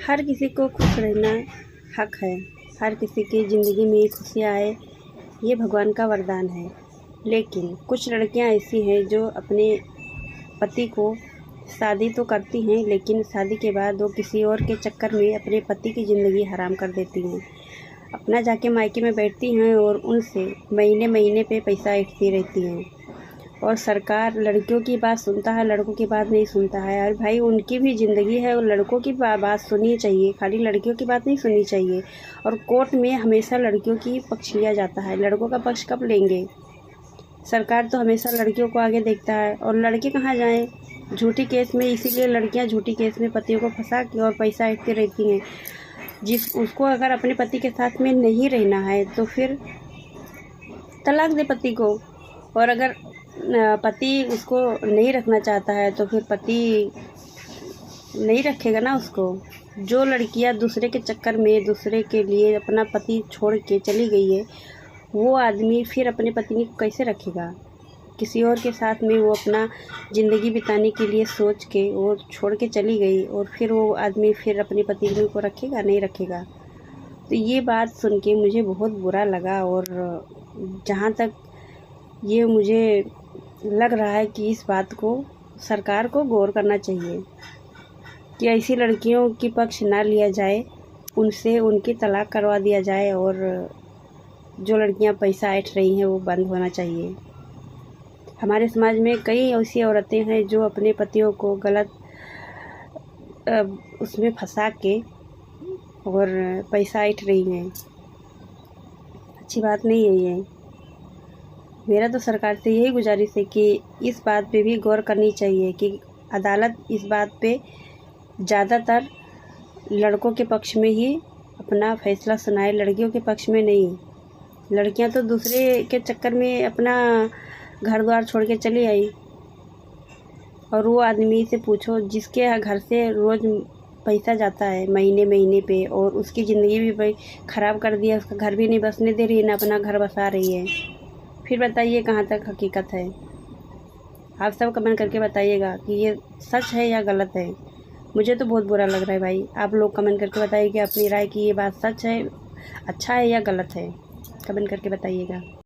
हर किसी को खुश रहना हक है। हर किसी की ज़िंदगी में खुशियाँ आए, ये भगवान का वरदान है। लेकिन कुछ लड़कियां ऐसी हैं जो अपने पति को शादी तो करती हैं, लेकिन शादी के बाद वो किसी और के चक्कर में अपने पति की ज़िंदगी हराम कर देती हैं। अपना जाके मायके में बैठती हैं और उनसे महीने महीने पे पैसा ऐंठती रहती हैं। और सरकार लड़कियों की बात सुनता है, लड़कों की बात नहीं सुनता है। और भाई उनकी भी ज़िंदगी है और लड़कों की बात सुननी चाहिए, खाली लड़कियों की बात नहीं सुननी चाहिए। और कोर्ट में हमेशा लड़कियों की पक्ष लिया जाता है, लड़कों का पक्ष कब लेंगे? सरकार तो हमेशा लड़कियों को आगे देखता है। और लड़के कहाँ जाएं झूठी केस में? इसीलिए लड़कियां झूठी केस में पतियों को फंसा के और पैसा ऐंठती रहती हैं। उसको अगर अपने पति के साथ में नहीं रहना है तो फिर तलाक दे पति को। और अगर पति उसको नहीं रखना चाहता है तो फिर पति नहीं रखेगा ना उसको। जो लड़कियां दूसरे के चक्कर में दूसरे के लिए अपना पति छोड़ के चली गई है, वो आदमी फिर अपने पत्नी को कैसे रखेगा? किसी और के साथ में वो अपना ज़िंदगी बिताने के लिए सोच के वो छोड़ के चली गई और फिर वो आदमी फिर अपनी पत्नी को रखेगा? नहीं रखेगा। तो ये बात सुन के मुझे बहुत बुरा लगा। और जहाँ तक ये मुझे लग रहा है कि इस बात को सरकार को गौर करना चाहिए कि ऐसी लड़कियों की पक्ष ना लिया जाए, उनसे उनकी तलाक करवा दिया जाए। और जो लड़कियां पैसा ऐंठ रही हैं वो बंद होना चाहिए। हमारे समाज में कई ऐसी औरतें हैं जो अपने पतियों को गलत उसमें फंसा के और पैसा ऐंठ रही हैं। अच्छी बात नहीं है ये। मेरा तो सरकार से यही गुजारिश है कि इस बात पे भी गौर करनी चाहिए कि अदालत इस बात पे ज़्यादातर लड़कों के पक्ष में ही अपना फैसला सुनाए, लड़कियों के पक्ष में नहीं। लड़कियां तो दूसरे के चक्कर में अपना घर द्वार छोड़ के चली आई। और वो आदमी से पूछो जिसके घर से रोज़ पैसा जाता है महीने महीने पे, और उसकी ज़िंदगी भी भाई ख़राब कर दिया, उसका घर भी नहीं बसने दे रही है, ना अपना घर बसा रही है। फिर बताइए कहाँ तक हकीकत है? आप सब कमेंट करके बताइएगा कि ये सच है या गलत है। मुझे तो बहुत बुरा लग रहा है भाई। आप लोग कमेंट करके बताइए कि अपनी राय की ये बात सच है, अच्छा है या गलत है। कमेंट करके बताइएगा।